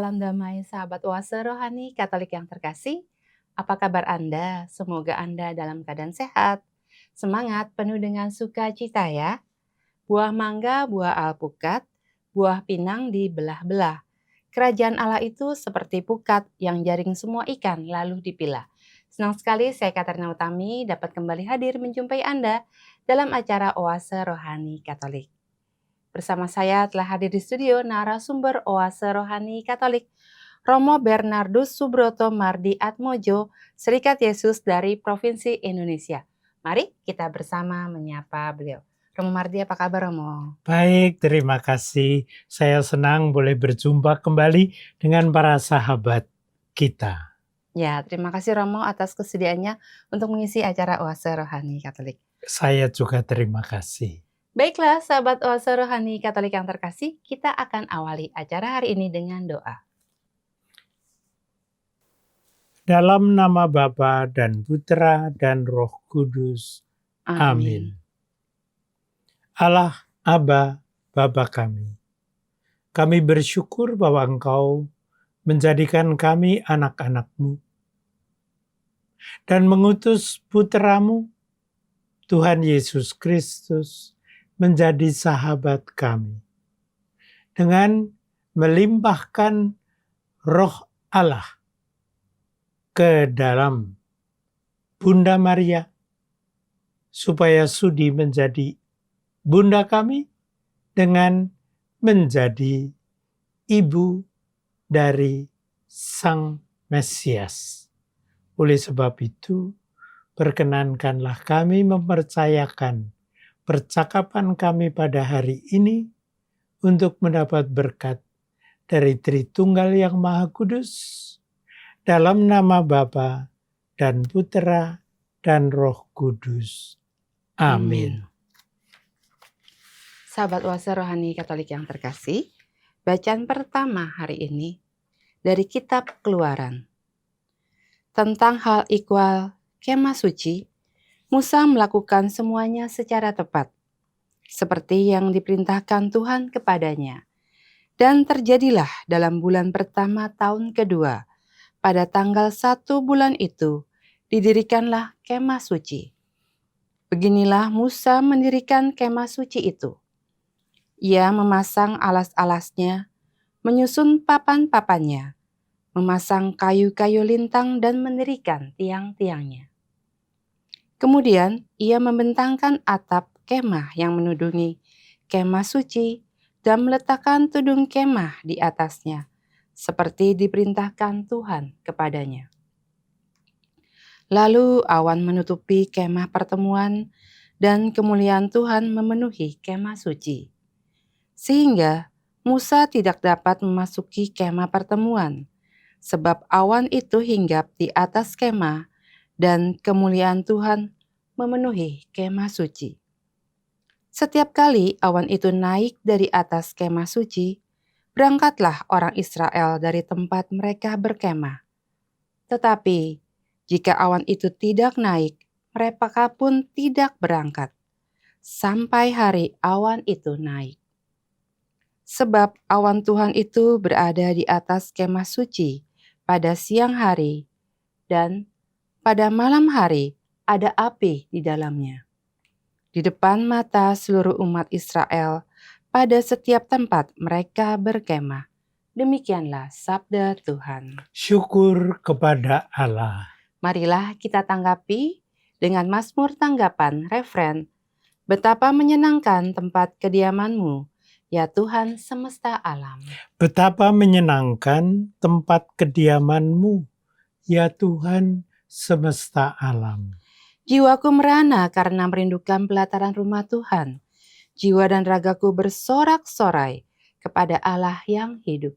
Salam damai sahabat oase rohani Katolik yang terkasih. Apa kabar Anda? Semoga Anda dalam keadaan sehat, semangat, penuh dengan sukacita ya. Buah mangga, buah alpukat, buah pinang dibelah-belah. Kerajaan Allah itu seperti pukat yang jaring semua ikan lalu dipilah. Senang sekali saya Katarina Utami dapat kembali hadir menjumpai Anda dalam acara Oase Rohani Katolik. Bersama saya telah hadir di studio narasumber Oase Rohani Katolik, Romo Bernardus Subroto Mardi Atmojo, Serikat Yesus dari Provinsi Indonesia. Mari kita bersama menyapa beliau. Romo Mardi, apa kabar Romo? Baik, terima kasih. Saya senang boleh berjumpa kembali dengan para sahabat kita. Ya, terima kasih Romo atas kesediaannya untuk mengisi acara Oase Rohani Katolik. Saya juga terima kasih. Baiklah, sahabat Oase Rohani Katolik yang terkasih, kita akan awali acara hari ini dengan doa. Dalam nama Bapa dan Putra dan Roh Kudus. Amin. Allah, Aba, Bapa kami bersyukur bahwa Engkau menjadikan kami anak-anak-Mu dan mengutus Putra-Mu, Tuhan Yesus Kristus, menjadi sahabat kami dengan melimpahkan Roh Allah ke dalam Bunda Maria supaya sudi menjadi bunda kami dengan menjadi ibu dari Sang Mesias. Oleh sebab itu, perkenankanlah kami mempercayakan percakapan kami pada hari ini untuk mendapat berkat dari Tritunggal yang Maha Kudus, dalam nama Bapa dan Putra dan Roh Kudus. Amin. Sahabat Oase Rohani Katolik yang terkasih, bacaan pertama hari ini dari Kitab Keluaran. Tentang hal ikhwal kemah suci, Musa melakukan semuanya secara tepat, seperti yang diperintahkan Tuhan kepadanya. Dan terjadilah dalam bulan pertama tahun kedua, pada tanggal 1 bulan itu, didirikanlah kemah suci. Beginilah Musa mendirikan kemah suci itu. Ia memasang alas-alasnya, menyusun papan-papannya, memasang kayu-kayu lintang dan mendirikan tiang-tiangnya. Kemudian ia membentangkan atap kemah yang menudungi kemah suci dan meletakkan tudung kemah di atasnya, seperti diperintahkan Tuhan kepadanya. Lalu awan menutupi kemah pertemuan dan kemuliaan Tuhan memenuhi kemah suci, sehingga Musa tidak dapat memasuki kemah pertemuan, sebab awan itu hinggap di atas kemah dan kemuliaan Tuhan memenuhi kemah suci. Setiap kali awan itu naik dari atas kemah suci, berangkatlah orang Israel dari tempat mereka berkemah. Tetapi jika awan itu tidak naik, mereka pun tidak berangkat, sampai hari awan itu naik. Sebab awan Tuhan itu berada di atas kemah suci pada siang hari, dan pada malam hari ada api di dalamnya. Di depan mata seluruh umat Israel, pada setiap tempat mereka berkemah. Demikianlah sabda Tuhan. Syukur kepada Allah. Marilah kita tanggapi dengan mazmur tanggapan refren, betapa menyenangkan tempat kediaman-Mu, ya Tuhan semesta alam. Betapa menyenangkan tempat kediaman-Mu, ya Tuhan semesta alam. Jiwaku merana karena merindukan pelataran rumah Tuhan. Jiwa dan ragaku bersorak-sorai kepada Allah yang hidup.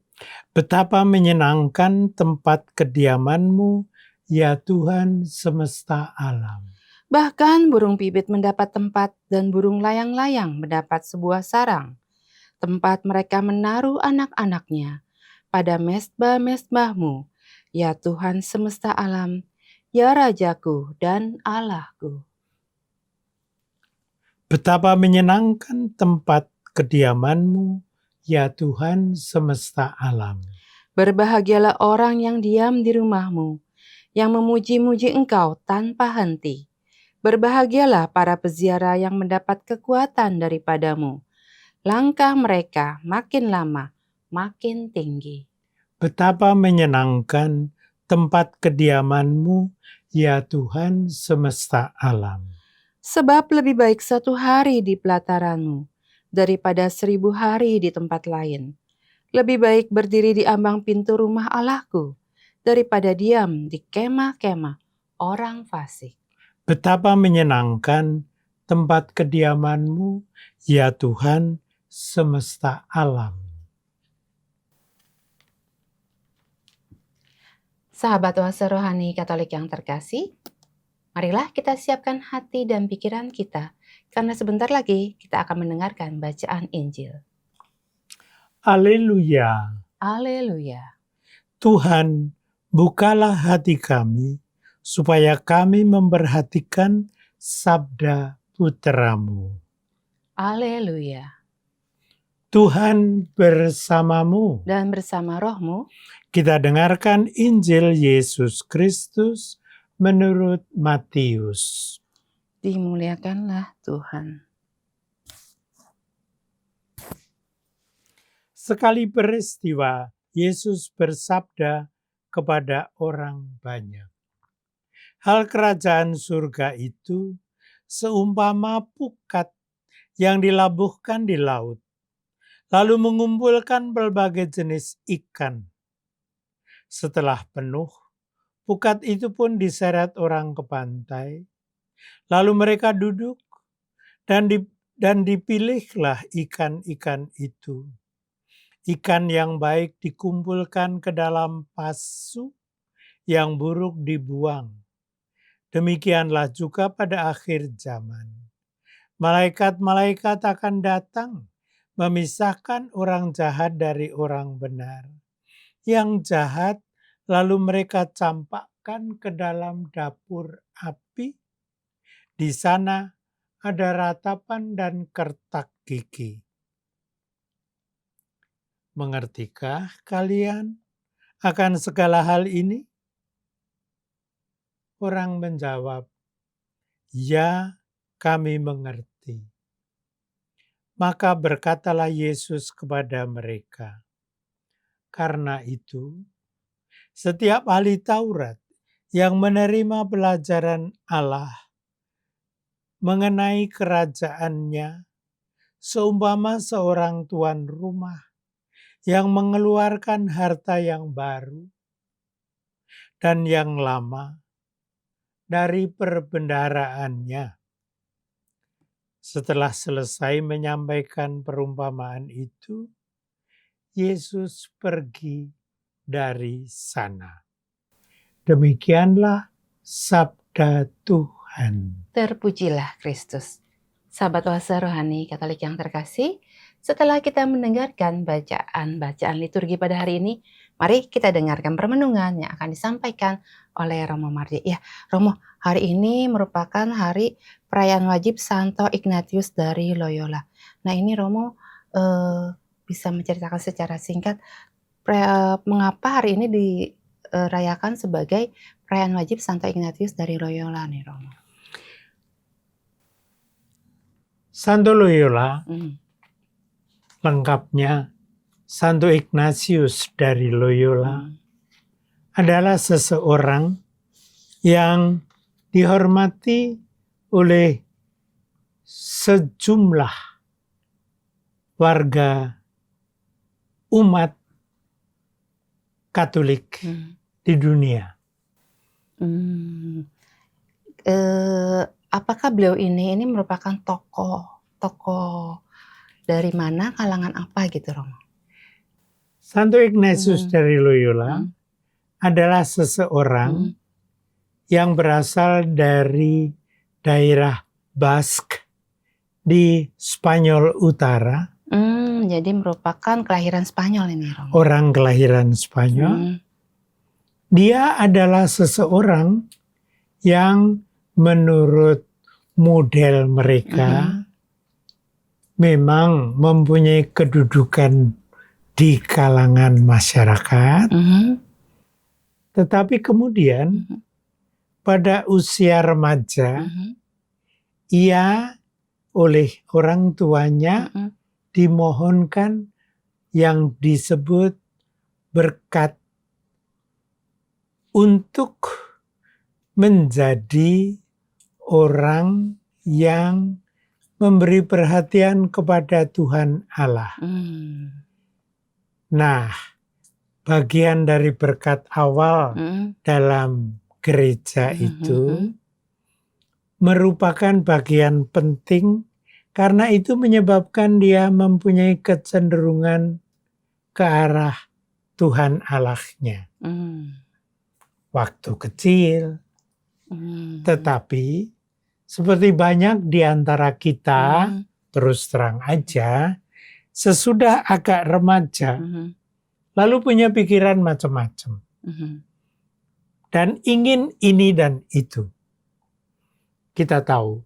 Betapa menyenangkan tempat kediaman-Mu, ya Tuhan semesta alam. Bahkan burung pipit mendapat tempat dan burung layang-layang mendapat sebuah sarang, tempat mereka menaruh anak-anaknya pada mezbah-mezbah-Mu, ya Tuhan semesta alam, ya Rajaku dan Allahku. Betapa menyenangkan tempat kediaman-Mu, ya Tuhan semesta alam. Berbahagialah orang yang diam di rumahmu, yang memuji-muji engkau tanpa henti. Berbahagialah para peziarah yang mendapat kekuatan daripadamu. Langkah mereka makin lama, makin tinggi. Betapa menyenangkan tempat kediaman-Mu, ya Tuhan semesta alam. Sebab lebih baik 1 hari di pelataranmu daripada 1000 hari di tempat lain. Lebih baik berdiri di ambang pintu rumah Allahku daripada diam di kemah-kemah orang fasik. Betapa menyenangkan tempat kediaman-Mu, ya Tuhan semesta alam. Sahabat Oase Rohani Katolik yang terkasih, marilah kita siapkan hati dan pikiran kita, karena sebentar lagi kita akan mendengarkan bacaan Injil. Haleluya! Haleluya! Tuhan, bukalah hati kami, supaya kami memperhatikan sabda Putra-Mu. Haleluya! Tuhan bersamamu. Dan bersama rohmu, Kita dengarkan Injil Yesus Kristus menurut Matius. dimuliakanlah Tuhan. Sekali peristiwa, Yesus bersabda kepada orang banyak, "Hal kerajaan surga itu seumpama pukat yang dilabuhkan di laut, lalu mengumpulkan berbagai jenis ikan. Setelah penuh, pukat itu pun diseret orang ke pantai, lalu mereka duduk dan dipilihlah ikan-ikan itu. Ikan yang baik dikumpulkan ke dalam pasu, yang buruk dibuang. Demikianlah juga pada akhir zaman. Malaikat-malaikat akan datang, memisahkan orang jahat dari orang benar. Yang jahat lalu mereka campakkan ke dalam dapur api. Di sana ada ratapan dan kertak gigi. Mengertikah kalian akan segala hal ini?" Orang menjawab, "Ya, kami mengerti." Maka berkatalah Yesus kepada mereka, "Karena itu, setiap ahli Taurat yang menerima pelajaran Allah mengenai kerajaannya seumpama seorang tuan rumah yang mengeluarkan harta yang baru dan yang lama dari perbendaharaannya. Setelah selesai menyampaikan perumpamaan itu, Yesus pergi dari sana. Demikianlah sabda Tuhan. Terpujilah Kristus. Sahabat Oase Rohani Katolik yang terkasih, setelah kita mendengarkan bacaan liturgi pada hari ini, mari kita dengarkan permenungan yang akan disampaikan oleh Romo Mardi. Ya, Romo, hari ini merupakan hari perayaan wajib Santo Ignatius dari Loyola. Nah, ini Romo bisa menceritakan secara singkat mengapa hari ini dirayakan sebagai perayaan wajib Santo Ignatius dari Loyola nih, Romo. Santo Loyola, lengkapnya Santo Ignatius dari Loyola, adalah seseorang yang dihormati oleh sejumlah warga umat Katolik di dunia. Apakah beliau ini merupakan tokoh dari mana, kalangan apa gitu, Romo? Santo Ignatius dari Loyola adalah seseorang yang berasal dari daerah Basque di Spanyol Utara. Jadi merupakan kelahiran Spanyol ini, Romo. Orang kelahiran Spanyol. Dia adalah seseorang yang menurut model mereka memang mempunyai kedudukan di kalangan masyarakat, Mhm. tetapi kemudian Mhm. pada usia remaja, Mhm. ia oleh orang tuanya Mhm. dimohonkan yang disebut berkat untuk menjadi orang yang memberi perhatian kepada Tuhan Allah. Nah, bagian dari berkat awal Mhm. dalam gereja Mhm. itu merupakan bagian penting karena itu menyebabkan dia mempunyai kecenderungan ke arah Tuhan Allahnya. Waktu kecil, tetapi seperti banyak di antara kita, terus terang aja, sesudah agak remaja, lalu punya pikiran macam-macam. Dan ingin ini dan itu. Kita tahu,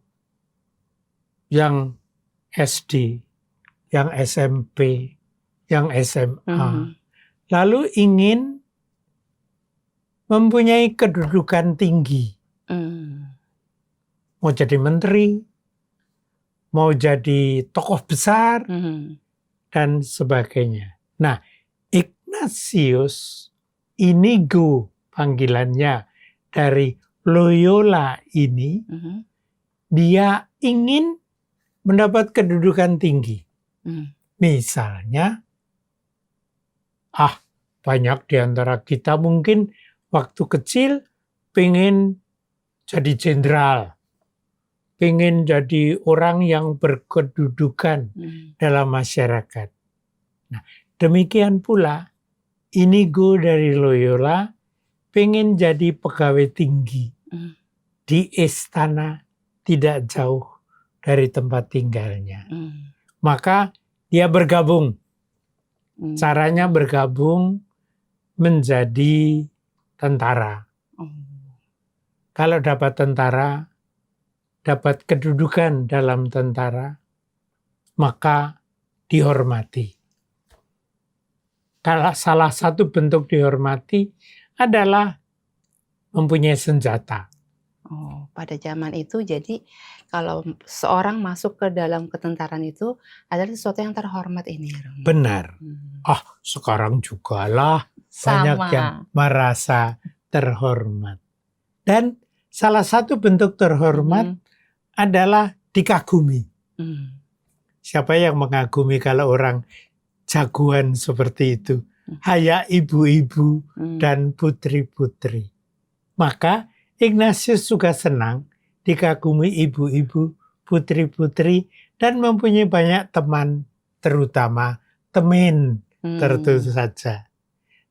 yang SD, yang SMP, yang SMA, lalu ingin mempunyai kedudukan tinggi. Mau jadi menteri, mau jadi tokoh besar, dan sebagainya. Nah, Ignatius Inigo panggilannya dari Loyola ini, dia ingin mendapat kedudukan tinggi. Misalnya, banyak di antara kita mungkin waktu kecil pengen jadi jenderal, pengen jadi orang yang berkedudukan dalam masyarakat. Nah, demikian pula Inigo dari Loyola pengen jadi pegawai tinggi di istana tidak jauh dari tempat tinggalnya. Maka dia bergabung. Caranya bergabung menjadi tentara. Kalau dapat tentara, dapat kedudukan dalam tentara, maka dihormati. Kalau salah satu bentuk dihormati adalah mempunyai senjata. Pada zaman itu jadi kalau seorang masuk ke dalam ketentaraan itu adalah sesuatu yang terhormat ini. Benar. Sekarang juga lah banyak yang merasa terhormat. Dan salah satu bentuk terhormat adalah dikagumi. Siapa yang mengagumi kalau orang jagoan seperti itu? Hanya ibu-ibu dan putri-putri. Maka Ignatius juga senang dikagumi ibu-ibu, putri-putri, dan mempunyai banyak teman, terutama temen tentu saja.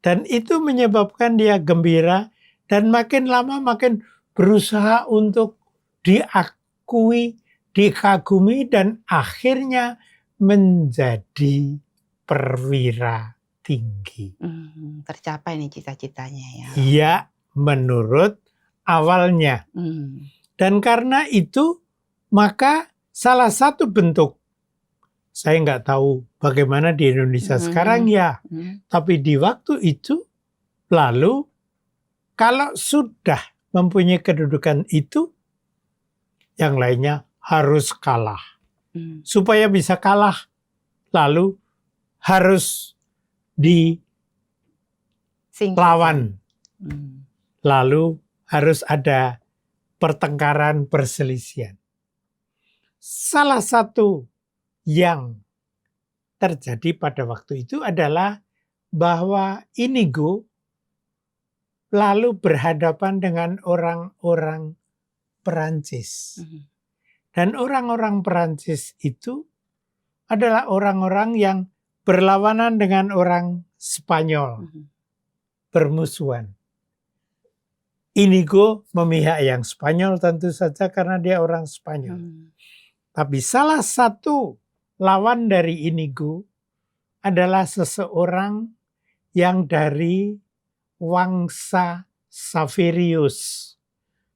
Dan itu menyebabkan dia gembira dan makin lama makin berusaha untuk diakui, dikagumi, dan akhirnya menjadi perwira tinggi. Tercapai nih cita-citanya ya. Iya, menurut awalnya. Dan karena itu, maka salah satu bentuk, saya nggak tahu bagaimana di Indonesia sekarang ya, tapi di waktu itu, lalu kalau sudah mempunyai kedudukan itu, yang lainnya harus kalah. Supaya bisa kalah, lalu harus dilawan. Lalu harus ada pertengkaran, perselisihan. Salah satu yang terjadi pada waktu itu adalah bahwa Inigo lalu berhadapan dengan orang-orang Perancis. Dan orang-orang Perancis itu adalah orang-orang yang berlawanan dengan orang Spanyol. Bermusuhan. Inigo memihak yang Spanyol tentu saja karena dia orang Spanyol. Tapi salah satu lawan dari Inigo adalah seseorang yang dari Wangsa Saverius.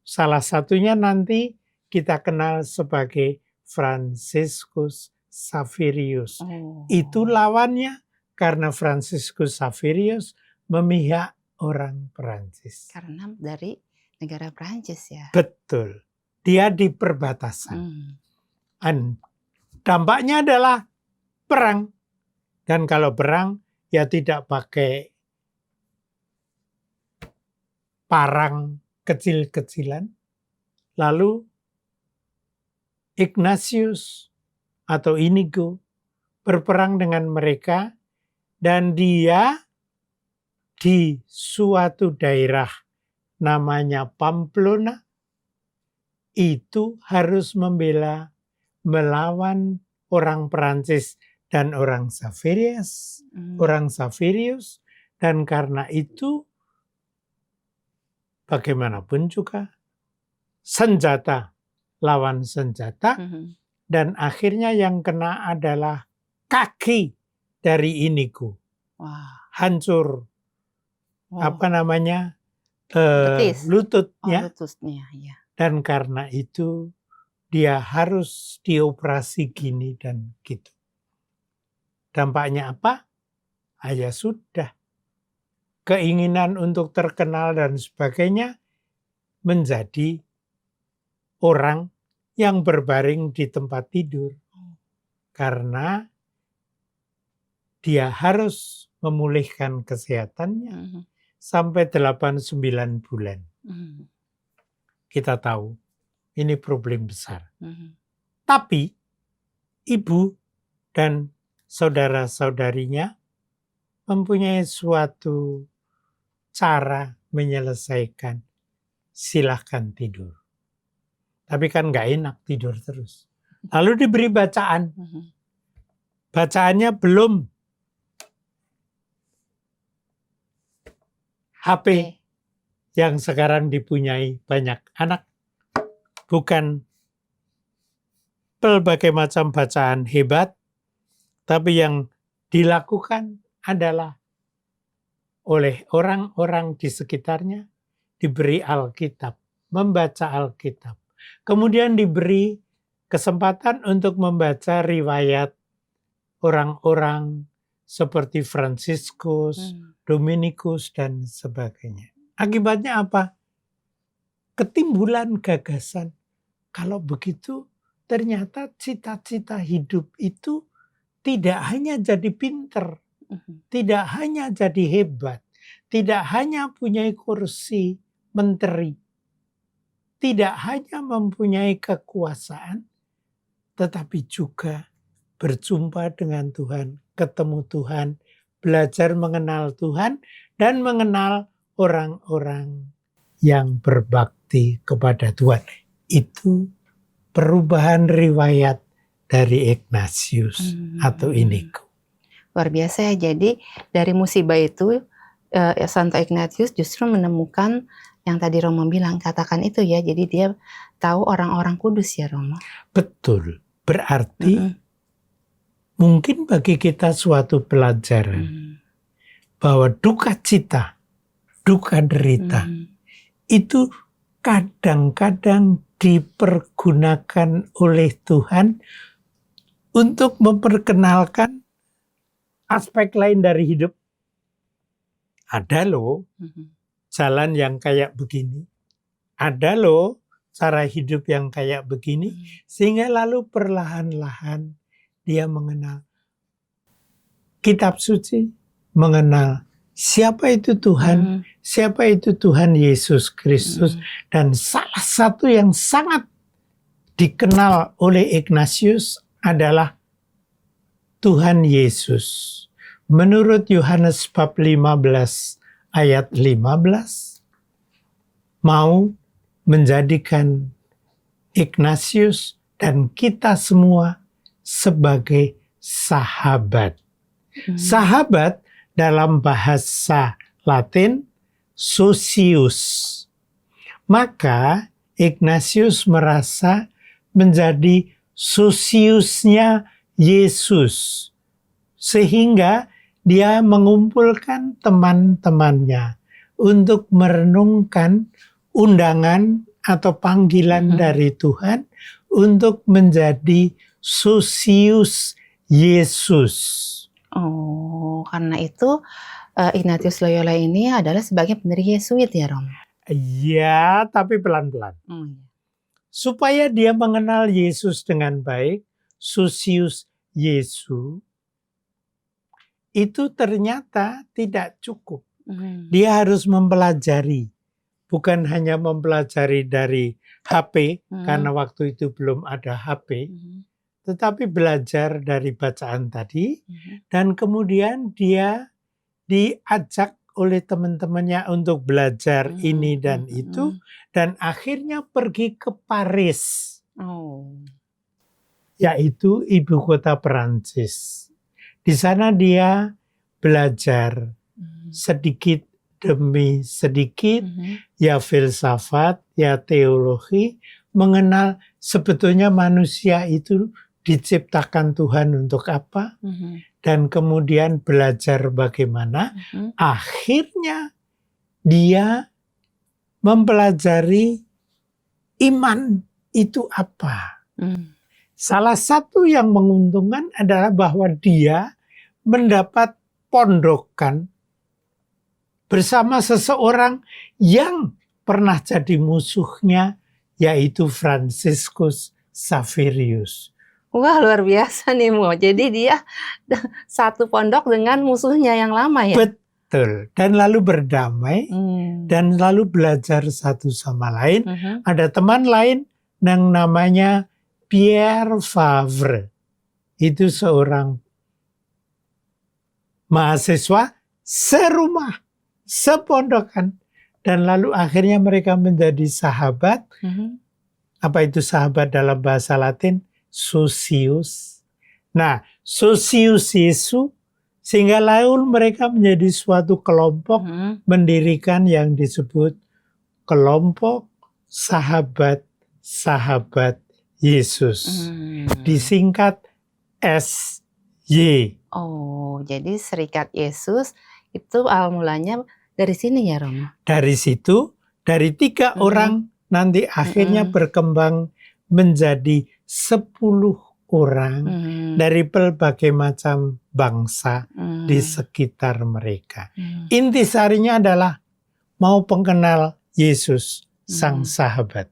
Salah satunya nanti kita kenal sebagai Franciscus Saverius. Itu lawannya karena Franciscus Xaverius memihak orang Perancis. Karena dari negara Prancis ya. Betul. Dia di perbatasan. Dan dampaknya adalah perang. Dan kalau perang, ya tidak pakai parang kecil-kecilan. Lalu Ignatius atau Inigo berperang dengan mereka, dan dia di suatu daerah namanya Pamplona itu harus melawan orang Perancis dan orang Xaverius, dan karena itu bagaimanapun juga senjata lawan senjata, dan akhirnya yang kena adalah kaki dari Inigo. Wah. Hancur lututnya. Lututnya, ya. Dan karena itu dia harus dioperasi gini dan gitu. Dampaknya apa? Ya sudah. Keinginan untuk terkenal dan sebagainya menjadi orang yang berbaring di tempat tidur. Karena dia harus memulihkan kesehatannya sampai 8-9 bulan. Kita tahu ini problem besar. Tapi ibu dan saudara-saudarinya mempunyai suatu cara menyelesaikan. Silahkan tidur. Tapi kan nggak enak tidur terus. Lalu diberi bacaan. Bacaannya belum HP yang sekarang dipunyai banyak anak. Bukan berbagai macam bacaan hebat, tapi yang dilakukan adalah oleh orang-orang di sekitarnya diberi Alkitab, membaca Alkitab. Kemudian diberi kesempatan untuk membaca riwayat orang-orang seperti Franciscus, Dominikus, dan sebagainya. Akibatnya apa? Ketimbulan gagasan. Kalau begitu, ternyata cita-cita hidup itu tidak hanya jadi pinter, tidak hanya jadi hebat, tidak hanya punya kursi menteri, tidak hanya mempunyai kekuasaan, tetapi juga berjumpa dengan Tuhan, ketemu Tuhan, belajar mengenal Tuhan, dan mengenal orang-orang yang berbakti kepada Tuhan. Itu perubahan riwayat dari Ignatius atau Inigo. Luar biasa ya, jadi dari musibah itu Santo Ignatius justru menemukan yang tadi Romo bilang, katakan itu ya, jadi dia tahu orang-orang kudus ya Romo. Betul, berarti mungkin bagi kita suatu pelajaran bahwa duka cita, duka derita itu kadang-kadang dipergunakan oleh Tuhan untuk memperkenalkan aspek lain dari hidup. Ada loh jalan yang kayak begini. Ada loh cara hidup yang kayak begini. Sehingga lalu perlahan-lahan dia mengenal kitab suci, mengenal siapa itu Tuhan, siapa itu Tuhan Yesus Kristus. Dan salah satu yang sangat dikenal oleh Ignatius adalah Tuhan Yesus. Menurut Yohanes bab 15 ayat 15, mau menjadikan Ignatius dan kita semua sebagai sahabat. Sahabat dalam bahasa Latin, socius. Maka Ignatius merasa menjadi sociusnya Yesus. Sehingga dia mengumpulkan teman-temannya untuk merenungkan undangan atau panggilan dari Tuhan untuk menjadi socius Yesus. Oh, karena itu Ignatius Loyola ini adalah sebagai pendiri Yesuit ya, Romo? Iya, tapi pelan-pelan. Oh, iya. Supaya dia mengenal Yesus dengan baik, Susius Yesu, itu ternyata tidak cukup. Dia harus mempelajari, bukan hanya mempelajari dari HP, karena waktu itu belum ada HP, tetapi belajar dari bacaan tadi, dan kemudian dia diajak oleh teman-temannya untuk belajar ini dan itu, dan akhirnya pergi ke Paris, Oh. yaitu ibu kota Perancis. Di sana dia belajar sedikit demi sedikit, ya filsafat, ya teologi, mengenal sebetulnya manusia itu diciptakan Tuhan untuk apa, dan kemudian belajar bagaimana. Akhirnya dia mempelajari iman itu apa. Salah satu yang menguntungkan adalah bahwa dia mendapat pondokan bersama seseorang yang pernah jadi musuhnya, yaitu Franciscus Xaverius. Wah, luar biasa nih, Mo. Jadi dia satu pondok dengan musuhnya yang lama ya? Betul. Dan lalu berdamai, dan lalu belajar satu sama lain. Ada teman lain yang namanya Pierre Favre. Itu seorang mahasiswa serumah, sepondokan. Dan lalu akhirnya mereka menjadi sahabat. Apa itu sahabat dalam bahasa Latin? Socius. Nah, Socius Yesu, sehingga lalu mereka menjadi suatu kelompok, mendirikan yang disebut kelompok sahabat-sahabat Yesus. Disingkat SY. Oh, jadi Serikat Yesus itu awal mulanya dari sini ya, Romo? Dari situ, dari 3 orang nanti akhirnya berkembang menjadi 10 orang dari berbagai macam bangsa di sekitar mereka. Intisarinya adalah mau mengenal Yesus, sang sahabat.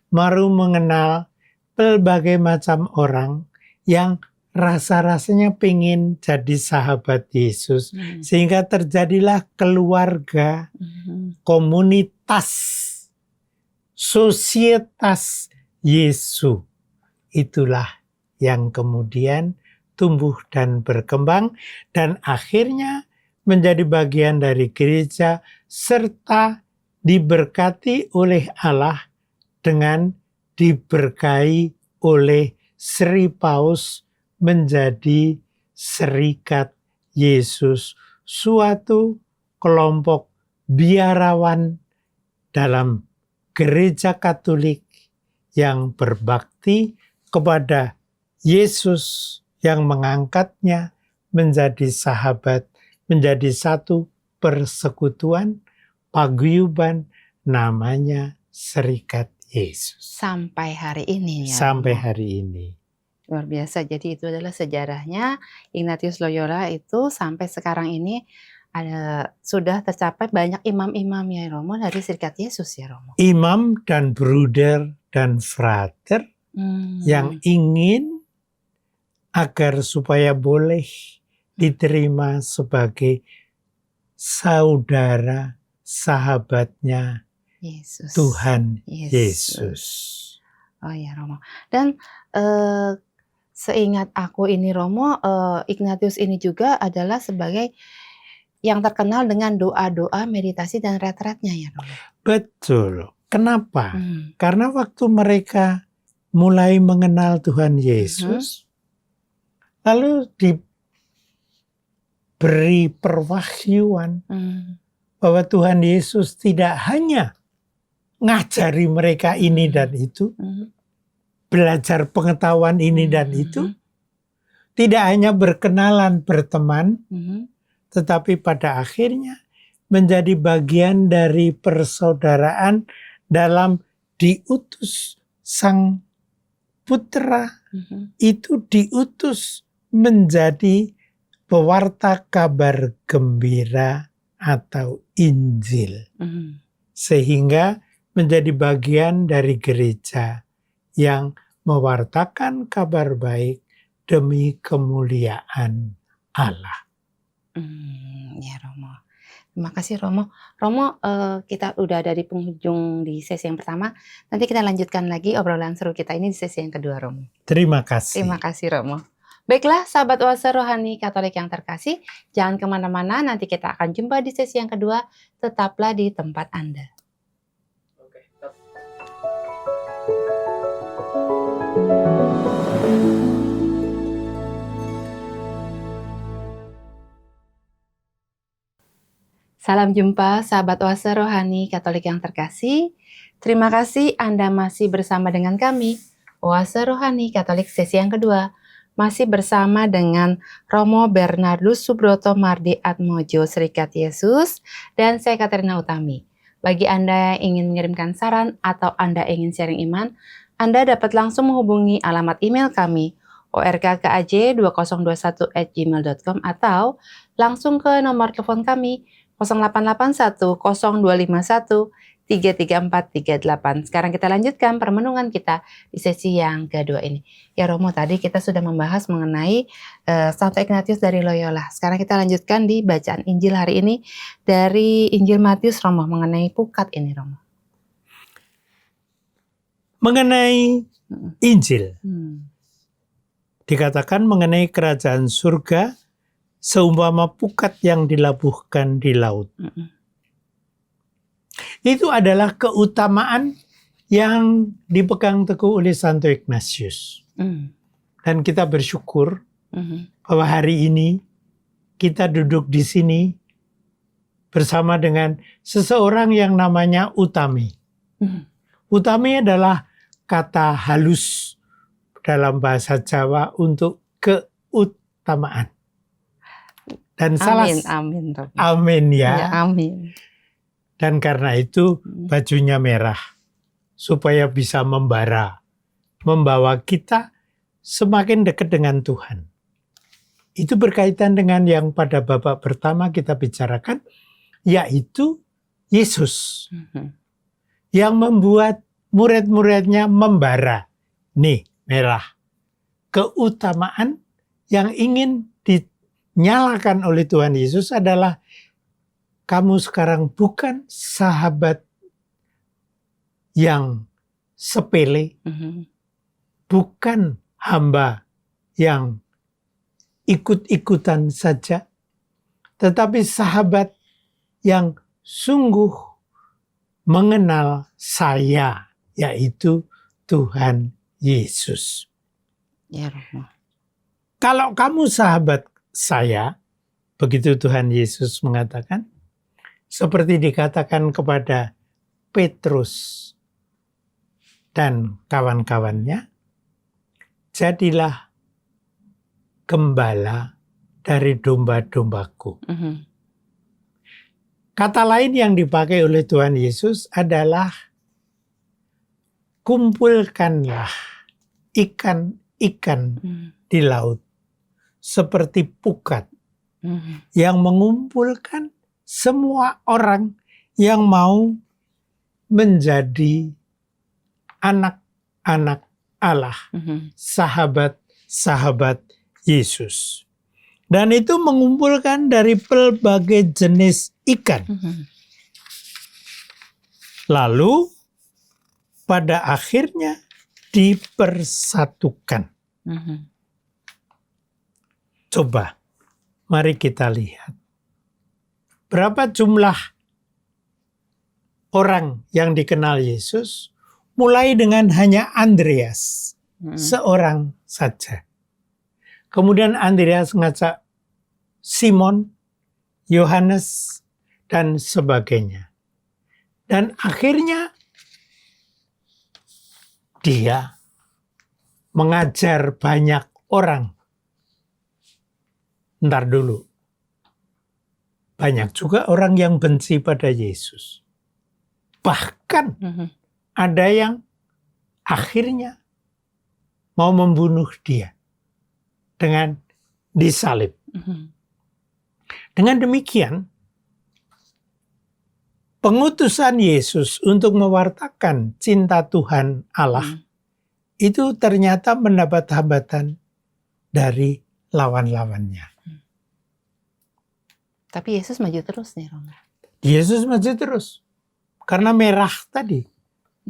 Mau mengenal berbagai macam orang yang rasa-rasanya pengen jadi sahabat Yesus. Sehingga terjadilah keluarga, komunitas, sosietas Yesus. Itulah yang kemudian tumbuh dan berkembang dan akhirnya menjadi bagian dari gereja serta diberkati oleh Allah dengan diberkahi oleh Sri Paus menjadi Serikat Yesus, suatu kelompok biarawan dalam gereja Katolik yang berbakti kepada Yesus yang mengangkatnya menjadi sahabat, menjadi satu persekutuan, paguyuban, namanya Serikat Yesus. Sampai hari ini ya? Sampai hari ini. Luar biasa, jadi itu adalah sejarahnya Ignatius Loyola itu sampai sekarang ini sudah tercapai banyak imam-imam ya Romo dari Serikat Yesus ya Romo? Imam dan bruder dan frater yang ingin agar supaya boleh diterima sebagai saudara sahabatnya Yesus. Tuhan Yesus. Oh ya Romo. Dan seingat aku ini Romo, Ignatius ini juga adalah sebagai yang terkenal dengan doa-doa, meditasi dan retretnya ya Romo? Betul. Kenapa? Karena waktu mereka mulai mengenal Tuhan Yesus, lalu diberi perwahyuan bahwa Tuhan Yesus tidak hanya ngajari mereka ini dan itu, belajar pengetahuan ini dan itu, tidak hanya berkenalan, berteman, tetapi pada akhirnya menjadi bagian dari persaudaraan dalam diutus sang putra, itu diutus menjadi pewarta kabar gembira atau Injil, sehingga menjadi bagian dari gereja yang mewartakan kabar baik demi kemuliaan Allah. Ya Romo. Terima kasih Romo. Romo, kita udah ada di penghujung di sesi yang pertama. Nanti kita lanjutkan lagi obrolan seru kita ini di sesi yang kedua, Romo. Terima kasih. Terima kasih, Romo. Baiklah, sahabat Oase Rohani Katolik yang terkasih, jangan kemana-mana, nanti kita akan jumpa di sesi yang kedua. Tetaplah di tempat Anda. Salam jumpa sahabat Oase Rohani Katolik yang terkasih. Terima kasih Anda masih bersama dengan kami, Oase Rohani Katolik sesi yang kedua. Masih bersama dengan Romo Bernardus Subroto Mardi Atmojo Serikat Yesus dan saya Katerina Utami. Bagi Anda yang ingin mengirimkan saran atau Anda ingin sharing iman, Anda dapat langsung menghubungi alamat email kami orkkaj2021@gmail.com atau langsung ke nomor telepon kami 0881 0251 33438. Sekarang kita lanjutkan permenungan kita di sesi yang kedua ini. Ya Romo, tadi kita sudah membahas mengenai Santo Ignatius dari Loyola. Sekarang kita lanjutkan di bacaan Injil hari ini dari Injil Matius, Romo, mengenai pukat ini, Romo. Mengenai Injil, dikatakan mengenai kerajaan surga seumpama pukat yang dilabuhkan di laut. Itu adalah keutamaan yang dipegang teguh oleh Santo Ignatius. Dan kita bersyukur bahwa hari ini kita duduk di sini bersama dengan seseorang yang namanya Utami. Utami adalah kata halus dalam bahasa Jawa untuk keutamaan. Dan Amin. Amin ya. Ya, amin. Dan karena itu bajunya merah supaya bisa membara, membawa kita semakin dekat dengan Tuhan. Itu berkaitan dengan yang pada babak pertama kita bicarakan, yaitu Yesus yang membuat murid-muridnya membara. Nih, merah. Keutamaan yang ingin dinyalakan oleh Tuhan Yesus adalah kamu sekarang bukan sahabat yang sepele, bukan hamba yang ikut-ikutan saja, tetapi sahabat yang sungguh mengenal saya, yaitu Tuhan Yesus. Ya Romo. Kalau kamu sahabat saya, begitu Tuhan Yesus mengatakan, seperti dikatakan kepada Petrus dan kawan-kawannya, jadilah gembala dari domba-dombaku. Kata lain yang dipakai oleh Tuhan Yesus adalah kumpulkanlah ikan-ikan di laut seperti pukat yang mengumpulkan semua orang yang mau menjadi anak-anak Allah, sahabat-sahabat Yesus. Dan itu mengumpulkan dari berbagai jenis ikan. Lalu pada akhirnya dipersatukan. Coba, mari kita lihat. Berapa jumlah orang yang dikenal Yesus? Mulai dengan hanya Andreas, seorang saja. Kemudian Andreas ngajak Simon, Yohanes, dan sebagainya. Dan akhirnya dia mengajar banyak orang. Ntar dulu. Banyak juga orang yang benci pada Yesus. Bahkan ada yang akhirnya mau membunuh dia dengan disalib. Dengan demikian, pengutusan Yesus untuk mewartakan cinta Tuhan Allah itu ternyata mendapat hambatan dari lawan-lawannya. Tapi Yesus maju terus nih, Romo. Yesus maju terus. Karena merah tadi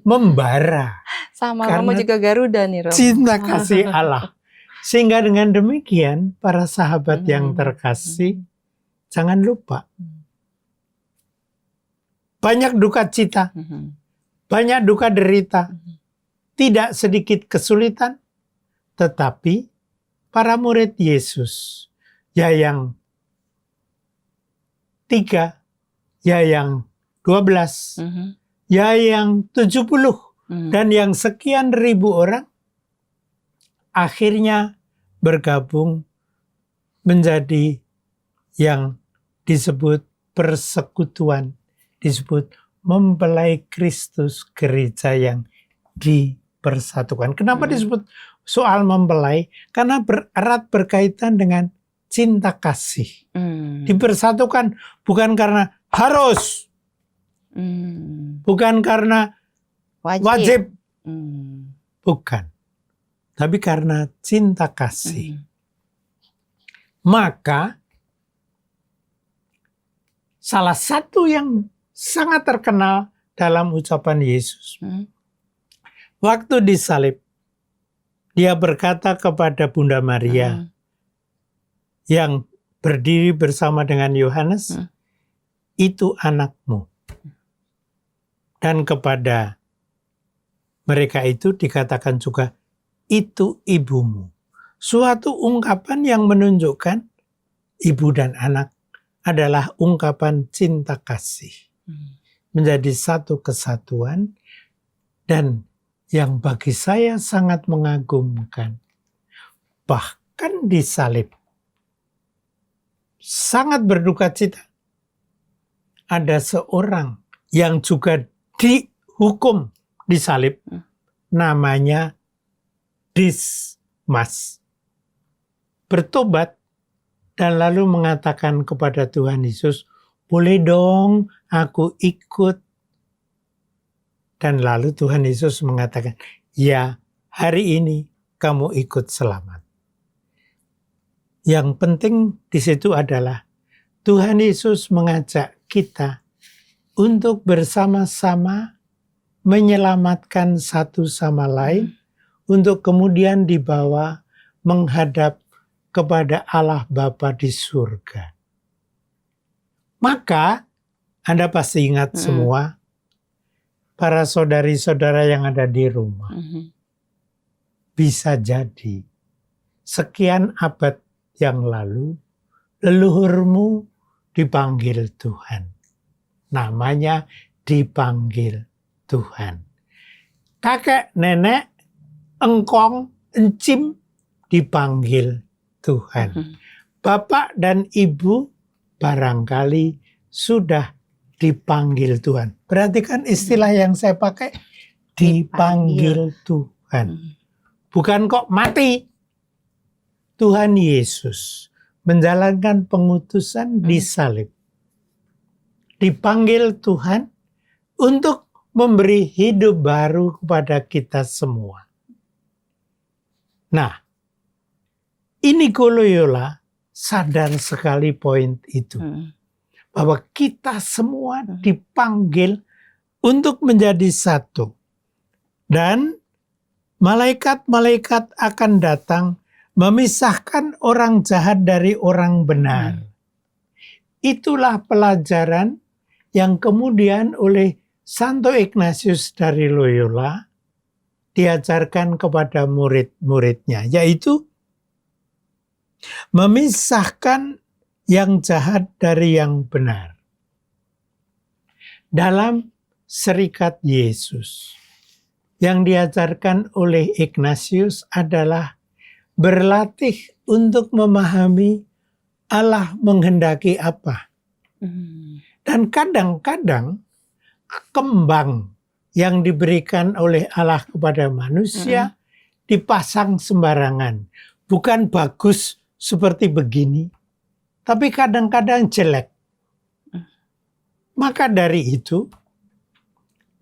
membara. Sama Karena Romo juga Garuda nih, Romo. cinta kasih Allah. Sehingga dengan demikian, para sahabat yang terkasih, jangan lupa. Banyak duka cita, banyak duka derita, tidak sedikit kesulitan, tetapi para murid Yesus, ya yang 3, ya yang 12, ya yang 70, dan yang sekian ribu orang, akhirnya bergabung menjadi yang disebut persekutuan, disebut mempelai Kristus, gereja yang dipersatukan. Kenapa disebut soal mempelai? Karena erat berkaitan dengan cinta kasih. Dipersatukan bukan karena harus, bukan karena wajib, bukan. Tapi karena cinta kasih. Maka salah satu yang sangat terkenal dalam ucapan Yesus, waktu disalib, dia berkata kepada Bunda Maria yang berdiri bersama dengan Yohanes, itu anakmu. Dan kepada mereka itu dikatakan juga, itu ibumu. Suatu ungkapan yang menunjukkan ibu dan anak adalah ungkapan cinta kasih. Menjadi satu kesatuan, dan yang bagi saya sangat mengagumkan, bahkan disalib, sangat berduka cita, ada seorang yang juga dihukum disalib, namanya Dismas, bertobat dan lalu mengatakan kepada Tuhan Yesus, boleh dong aku ikut. Dan lalu Tuhan Yesus mengatakan, ya hari ini kamu ikut selamat. Yang penting di situ adalah Tuhan Yesus mengajak kita untuk bersama-sama menyelamatkan satu sama lain, untuk kemudian dibawa menghadap kepada Allah Bapa di surga. Maka Anda pasti ingat semua, para saudari-saudara yang ada di rumah. Bisa jadi sekian abad yang lalu, leluhurmu dipanggil Tuhan. Namanya dipanggil Tuhan. Kakek, nenek, engkong, encim dipanggil Tuhan. Bapak dan ibu barangkali sudah dipanggil Tuhan. Perhatikan istilah yang saya pakai, dipanggil Tuhan. Bukan kok mati. Tuhan Yesus menjalankan pengutusan disalib. Dipanggil Tuhan untuk memberi hidup baru kepada kita semua. Nah, Inigo Loyola sadar sekali poin itu. Bahwa kita semua dipanggil untuk menjadi satu. Dan malaikat-malaikat akan datang memisahkan orang jahat dari orang benar. Itulah pelajaran yang kemudian oleh Santo Ignatius dari Loyola diajarkan kepada murid-muridnya, yaitu memisahkan yang jahat dari yang benar. Dalam serikat Yesus, yang diajarkan oleh Ignatius adalah berlatih untuk memahami Allah menghendaki apa. Dan kadang-kadang kembang yang diberikan oleh Allah kepada manusia dipasang sembarangan. Bukan bagus seperti begini, tapi kadang-kadang jelek. Maka dari itu,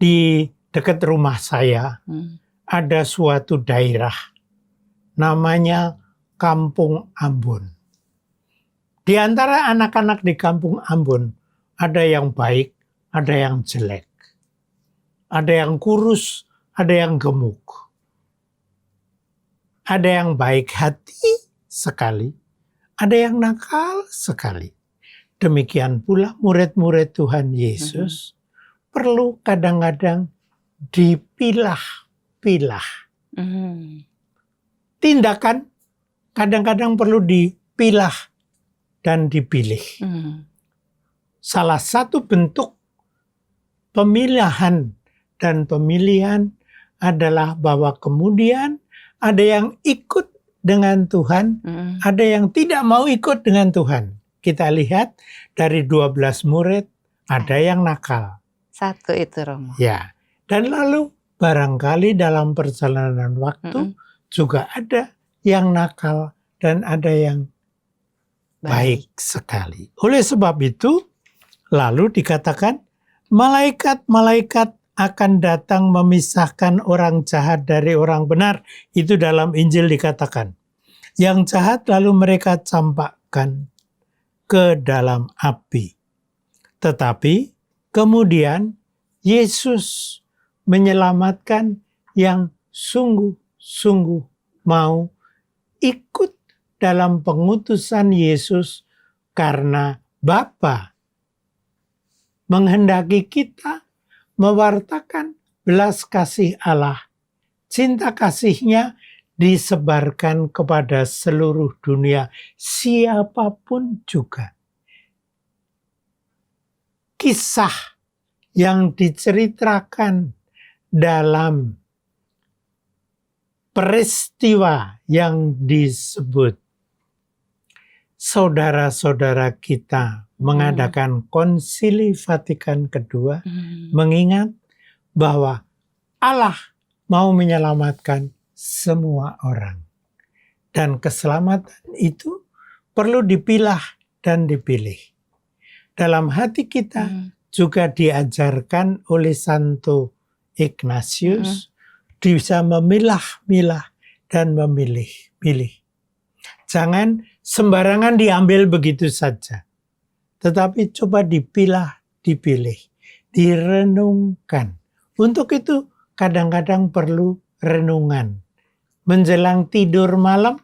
di dekat rumah saya ada suatu daerah namanya Kampung Ambon. Di antara anak-anak di Kampung Ambon ada yang baik, ada yang jelek. Ada yang kurus, ada yang gemuk. Ada yang baik hati sekali, ada yang nakal sekali. Demikian pula murid-murid Tuhan Yesus perlu kadang-kadang dipilah-pilah. Tindakan kadang-kadang perlu dipilah dan dipilih. Salah satu bentuk pemilihan dan pemilihan adalah bahwa kemudian ada yang ikut dengan Tuhan, ada yang tidak mau ikut dengan Tuhan. Kita lihat dari 12 murid, ada yang nakal. Satu itu, Romo. Ya, dan lalu barangkali dalam perjalanan waktu juga ada yang nakal dan ada yang baik sekali. Oleh sebab itu, lalu dikatakan, malaikat-malaikat akan datang memisahkan orang jahat dari orang benar. Itu dalam Injil dikatakan. Yang jahat lalu mereka campakkan ke dalam api. Tetapi kemudian Yesus menyelamatkan yang sungguh-sungguh mau ikut dalam pengutusan Yesus karena Bapa menghendaki kita mewartakan belas kasih Allah. Cinta kasih-Nya disebarkan kepada seluruh dunia, siapapun juga. Kisah yang diceritakan dalam peristiwa yang disebut saudara-saudara kita mengadakan Konsili Vatikan II, mengingat bahwa Allah mau menyelamatkan semua orang. Dan keselamatan itu perlu dipilah dan dipilih. Dalam hati kita juga diajarkan oleh Santo Ignatius bisa memilah-milah dan memilih-pilih. Jangan sembarangan diambil begitu saja. Tetapi coba dipilah, dipilih, direnungkan. Untuk itu kadang-kadang perlu renungan. Menjelang tidur malam,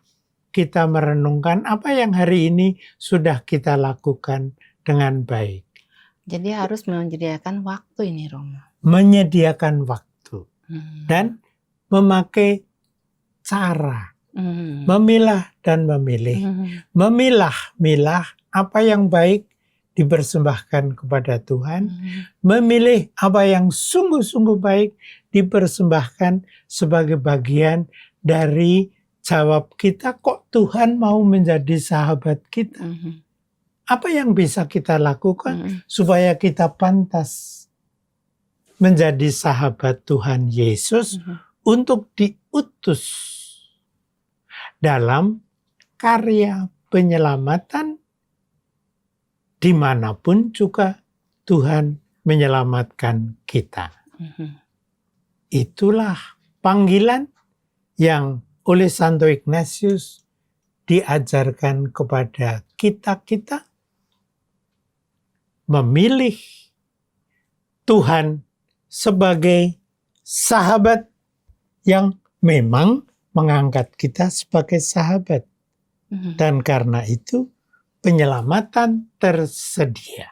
kita merenungkan apa yang hari ini sudah kita lakukan dengan baik. Jadi harus menyediakan waktu ini, Romo. Menyediakan waktu. Dan memakai cara. Memilah dan memilih. Memilah-milah apa yang baik dipersembahkan kepada Tuhan. Memilih apa yang sungguh-sungguh baik dipersembahkan sebagai bagian dari jawab kita, kok Tuhan mau menjadi sahabat kita. Apa yang bisa kita lakukan supaya kita pantas menjadi sahabat Tuhan Yesus untuk diutus dalam karya penyelamatan dimanapun juga Tuhan menyelamatkan kita. Itulah panggilan yang oleh Santo Ignatius diajarkan kepada kita-kita memilih Tuhan sebagai sahabat yang memang mengangkat kita sebagai sahabat. Dan karena itu penyelamatan tersedia.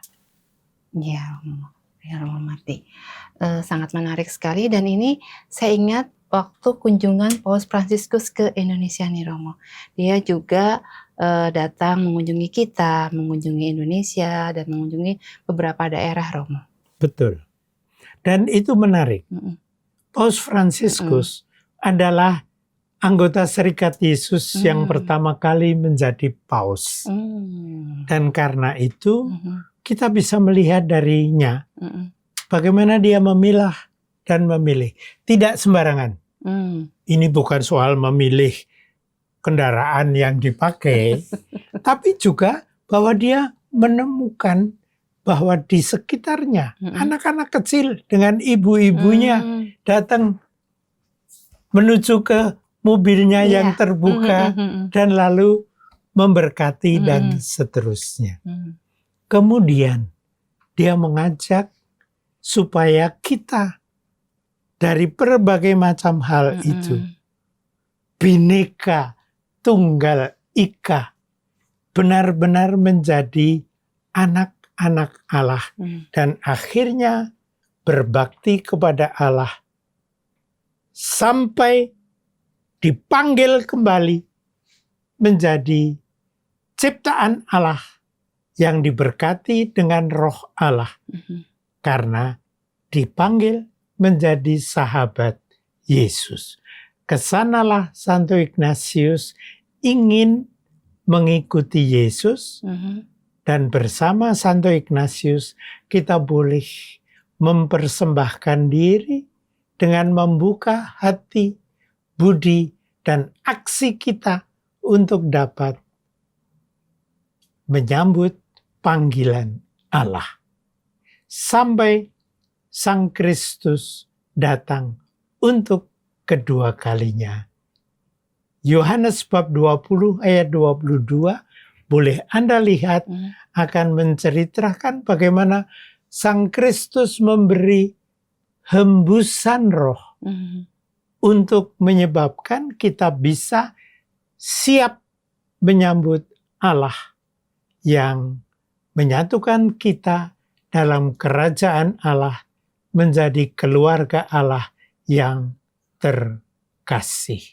Ya, Romo Marty. Sangat menarik sekali, dan ini saya ingat waktu kunjungan Paus Fransiskus ke Indonesia nih, Romo. Dia juga datang mengunjungi kita, mengunjungi Indonesia, dan mengunjungi beberapa daerah, Romo. Betul. Dan itu menarik. Paus Fransiskus adalah anggota Serikat Yesus yang pertama kali menjadi paus. Dan karena itu kita bisa melihat darinya bagaimana dia memilah dan memilih. Tidak sembarangan. Ini bukan soal memilih kendaraan yang dipakai, tapi juga bahwa dia menemukan bahwa di sekitarnya anak-anak kecil dengan ibu-ibunya datang menuju ke mobilnya yang terbuka dan lalu memberkati dan seterusnya. Kemudian dia mengajak supaya kita dari berbagai macam hal itu, Bhinneka Tunggal Ika, benar-benar menjadi anak-anak Allah dan akhirnya berbakti kepada Allah sampai dipanggil kembali menjadi ciptaan Allah yang diberkati dengan roh Allah karena dipanggil menjadi sahabat Yesus. Kesanalah Santo Ignatius ingin mengikuti Yesus dan bersama Santo Ignatius kita boleh mempersembahkan diri dengan membuka hati, budi, dan aksi kita untuk dapat menyambut panggilan Allah. Sampai Sang Kristus datang untuk kedua kalinya. Yohanes bab 20 ayat 22 boleh Anda lihat akan menceritakan bagaimana Sang Kristus memberi hembusan roh untuk menyebabkan kita bisa siap menyambut Allah yang menyatukan kita dalam kerajaan Allah menjadi keluarga Allah yang terkasih.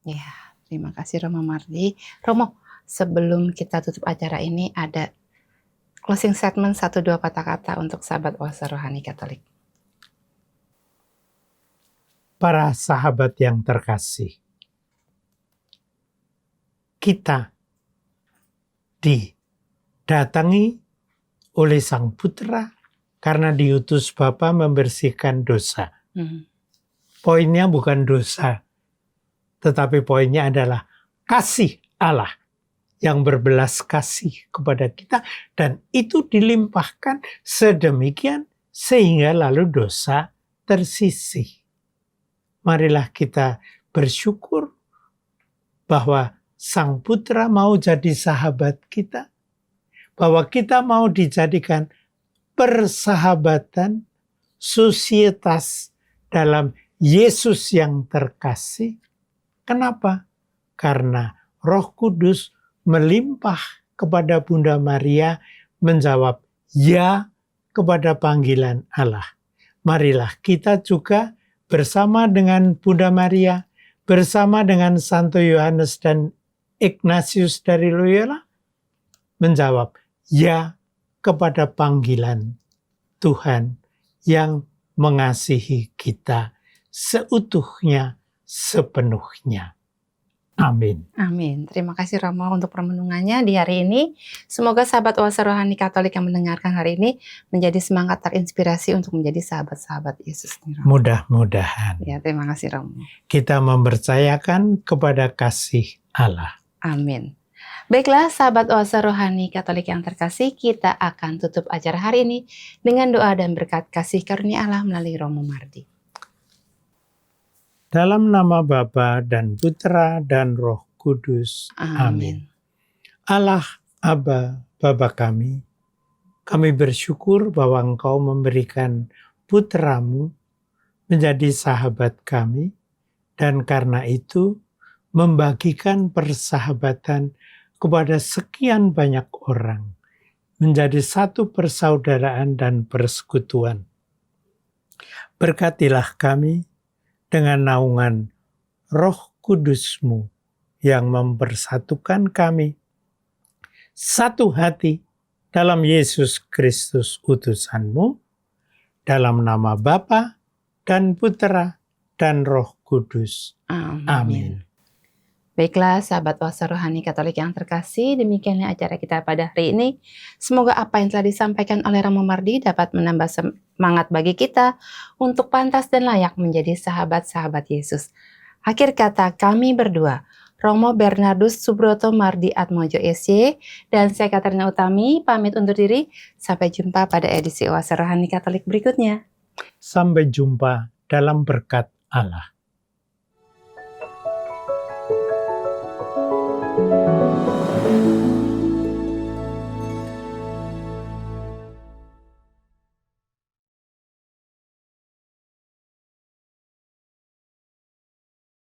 Ya, terima kasih Romo Mardi. Romo, sebelum kita tutup acara ini ada closing statement 1-2 kata-kata untuk sahabat Oase Rohani Katolik. Para sahabat yang terkasih, kita didatangi oleh Sang Putra karena diutus Bapa membersihkan dosa. Poinnya bukan dosa, tetapi poinnya adalah kasih Allah yang berbelas kasih kepada kita, dan itu dilimpahkan sedemikian sehingga lalu dosa tersisih. Marilah kita bersyukur bahwa Sang Putra mau jadi sahabat kita, bahwa kita mau dijadikan persahabatan, sosietas dalam Yesus yang terkasih. Kenapa? Karena Roh Kudus melimpah kepada Bunda Maria menjawab ya kepada panggilan Allah. Marilah kita juga bersama dengan Bunda Maria, bersama dengan Santo Yohanes dan Ignatius dari Loyola, menjawab ya kepada panggilan Tuhan yang mengasihi kita seutuhnya, sepenuhnya. Amin. Amin. Terima kasih Romo untuk permenungannya di hari ini. Semoga sahabat Oase Rohani Katolik yang mendengarkan hari ini menjadi semangat terinspirasi untuk menjadi sahabat-sahabat Yesus. Mudah-mudahan. Ya, terima kasih Romo. Kita mempercayakan kepada kasih Allah. Amin. Baiklah sahabat Oase Rohani Katolik yang terkasih, kita akan tutup acara hari ini dengan doa dan berkat kasih karunia Allah melalui Romo Mardi. Dalam nama Bapa dan Putra dan Roh Kudus. Amin. Allah, Aba, Bapa kami bersyukur bahwa Engkau memberikan Putramu menjadi sahabat kami, dan karena itu membagikan persahabatan kepada sekian banyak orang, menjadi satu persaudaraan dan persekutuan. Berkatilah kami dengan naungan Roh Kudus-Mu yang mempersatukan kami satu hati dalam Yesus Kristus utusan-Mu, dalam nama Bapa dan Putra dan Roh Kudus. Amin. Baiklah sahabat Oase Rohani Katolik yang terkasih, demikianlah acara kita pada hari ini. Semoga apa yang telah disampaikan oleh Romo Mardi dapat menambah semangat bagi kita untuk pantas dan layak menjadi sahabat-sahabat Yesus. Akhir kata kami berdua, Romo Bernardus Subroto Mardi Atmojo SY, dan saya Katerina Utami pamit undur diri. Sampai jumpa pada edisi Oase Rohani Katolik berikutnya. Sampai jumpa dalam berkat Allah.